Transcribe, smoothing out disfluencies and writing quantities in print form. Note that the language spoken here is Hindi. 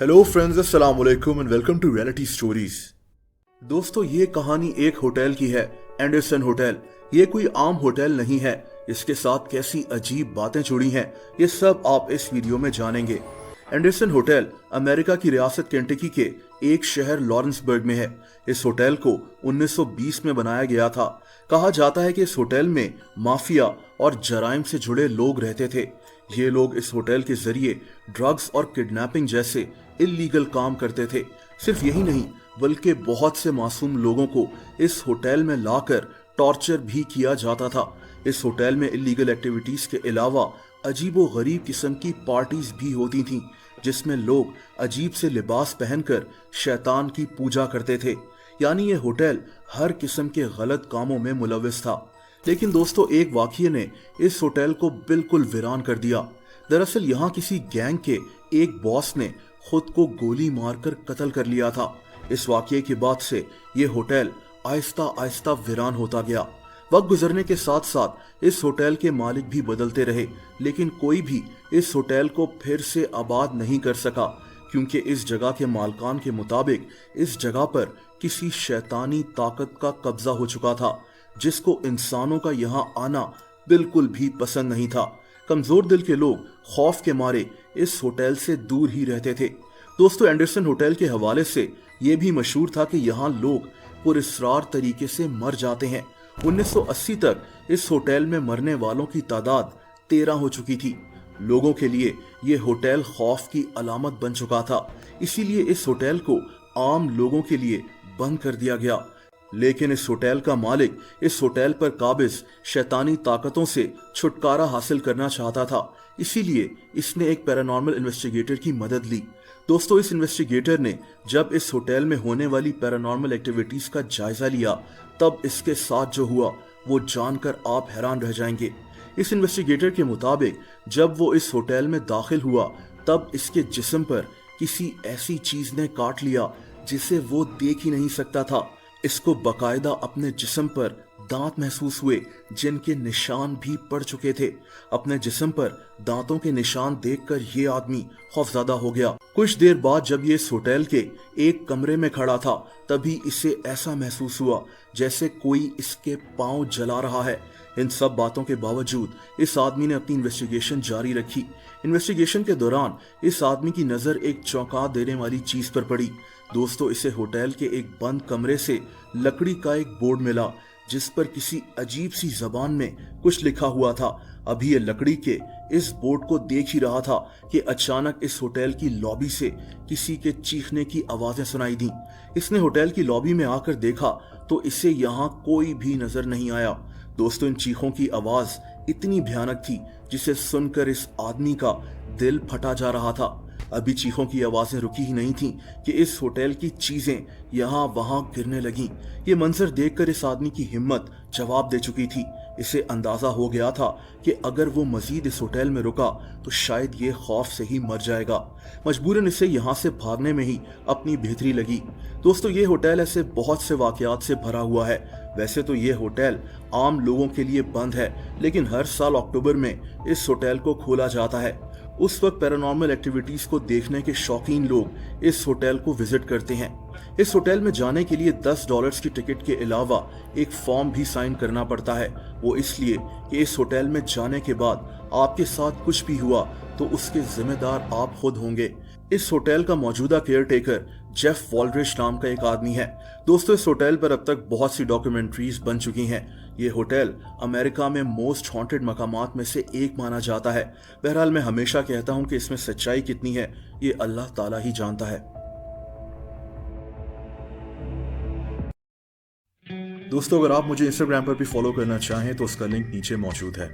हेलो फ्रेंड्स, अस्सलाम वालेकुम and welcome to reality stories. दोस्तों, ये कहानी एक होटल की है, एंडरसन होटल। ये कोई आम होटल नहीं है। इसके साथ कैसी अजीब बातें जुड़ी हैं, ये सब आप इस वीडियो में जानेंगे। एंडरसन होटल अमेरिका की रियासत केंटकी के एक शहर लॉरेंसबर्ग में है। इस होटल को 1920 में बनाया गया था। कहा जाता है कि इस होटल में माफिया और जराइम से जुड़े लोग रहते थे। ये लोग इस होटल के जरिए ड्रग्स और किडनैपिंग जैसे इल्लीगल काम करते थे। सिर्फ यही नहीं, बल्कि बहुत से मासूम लोगों को इस होटल में लाकर टॉर्चर भी किया जाता था। इस होटल में इल्लीगल एक्टिविटीज के अलावा अजीबो गरीब किस्म की पार्टीज भी होती थीं, जिसमें लोग अजीब से लिबास पहनकर शैतान की पूजा करते थे। यानी ये होटल हर किस्म के गलत कामों में मुलविस था। लेकिन दोस्तों, एक वाकये ने इस होटल को बिल्कुल वीरान कर दिया। दरअसल यहाँ किसी गैंग के एक बॉस ने खुद को गोली मारकर कत्ल कर लिया था। इस वाकये के बाद से ये होटल आहिस्ता आहिस्ता वीरान होता गया। वक्त गुजरने के साथ साथ इस होटल के मालिक भी बदलते रहे, लेकिन कोई भी इस होटल को फिर से आबाद नहीं कर सका, क्योंकि इस जगह के मालकान के मुताबिक इस जगह पर किसी शैतानी ताकत का कब्जा हो चुका था, जिसको इंसानों का यहाँ आना बिल्कुल भी पसंद नहीं था। कमजोर दिल के लोग खौफ के मारे इस होटल से दूर ही रहते थे। दोस्तों, एंडरसन होटल के हवाले से ये भी मशहूर था कि यहाँ लोग पुरस्रार तरीके से मर जाते हैं। 1980 तक इस होटल में मरने वालों की तादाद 13 हो चुकी थी। लोगों के लिए ये होटल खौफ की अलामत बन चुका था, इसीलिए इस होटल को आम लोगों के लिए बंद कर दिया गया। लेकिन इस होटल का मालिक इस होटल पर काबिज शैतानी ताकतों से छुटकारा हासिल करना चाहता था, इसीलिए इसने एक पैरानॉर्मल इन्वेस्टिगेटर की मदद ली। दोस्तों, इस इन्वेस्टिगेटर ने जब इस होटल में होने वाली पैरानॉर्मल एक्टिविटीज का जायजा लिया, तब इसके साथ जो हुआ वो जानकर आप हैरान रह जाएंगे। इस इन्वेस्टिगेटर के मुताबिक जब वो इस होटल में दाखिल हुआ, तब इसके जिस्म पर किसी ऐसी चीज ने काट लिया जिसे वो देख ही नहीं सकता था। इसको बकायदा अपने जिस्म पर दांत महसूस हुए, जिनके निशान भी पड़ चुके थे। अपने जिस्म पर दांतों के निशान देखकर ये आदमी खौफजदा हो गया। कुछ देर बाद जब ये इस होटल के एक कमरे में खड़ा था, तभी इसे ऐसा महसूस हुआ जैसे कोई इसके पांव जला रहा है। इन सब बातों के बावजूद इस आदमी ने अपनी इन्वेस्टिगेशन जारी रखी। इन्वेस्टिगेशन के दौरान इस आदमी की नजर एक चौंका देने वाली चीज पर पड़ी। दोस्तों, इसे होटल के एक बंद कमरे से लकड़ी का एक बोर्ड मिला, जिस पर किसी अजीब सी जबान में कुछ लिखा हुआ था। अभी ये लकड़ी के इस बोर्ड को देख ही रहा था कि अचानक इस होटल की लॉबी से किसी के चीखने की आवाजें सुनाई दी। इसने होटल की लॉबी में आकर देखा तो इसे यहाँ कोई भी नजर नहीं आया। दोस्तों, इन चीखों की आवाज इतनी भयानक थी जिसे सुनकर इस आदमी का दिल फटा जा रहा था। अभी चीखों की आवाजें रुकी ही नहीं थीं कि इस होटल की चीजें यहाँ वहां गिरने लगीं। ये मंजर देखकर इस आदमी की हिम्मत जवाब दे चुकी थी। इसे अंदाजा हो गया था कि अगर वो मजीद इस होटल में रुका तो शायद ये खौफ से ही मर जाएगा। मजबूरन इसे यहाँ से भागने में ही अपनी बेहतरी लगी। दोस्तों, ये होटल ऐसे बहुत से वाकयात से भरा हुआ है। वैसे तो ये होटल आम लोगों के लिए बंद है, लेकिन हर साल अक्टूबर में इस होटल को खोला जाता है। उस वक्त पैरानॉर्मल एक्टिविटीज को देखने के शौकीन लोग इस होटल को विजिट करते हैं। इस होटल में जाने के लिए $10 की टिकट के अलावा एक फॉर्म भी साइन करना पड़ता है। वो इसलिए कि इस होटल में जाने के बाद आपके साथ कुछ भी हुआ तो उसके जिम्मेदार आप खुद होंगे। इस होटल का मौजूदा केयर टेकर जेफ वॉल्ड्रिश नाम का एक आदमी है। दोस्तों, इस होटल पर अब तक बहुत सी डॉक्यूमेंट्रीज बन चुकी हैं। ये होटल अमेरिका में मोस्ट हॉन्टेड मकामात में से एक माना जाता है। बहरहाल, मैं हमेशा कहता हूं कि इसमें सच्चाई कितनी है ये अल्लाह ताला ही जानता है। दोस्तों, अगर आप मुझे इंस्टाग्राम पर भी फॉलो करना चाहें तो उसका लिंक नीचे मौजूद है।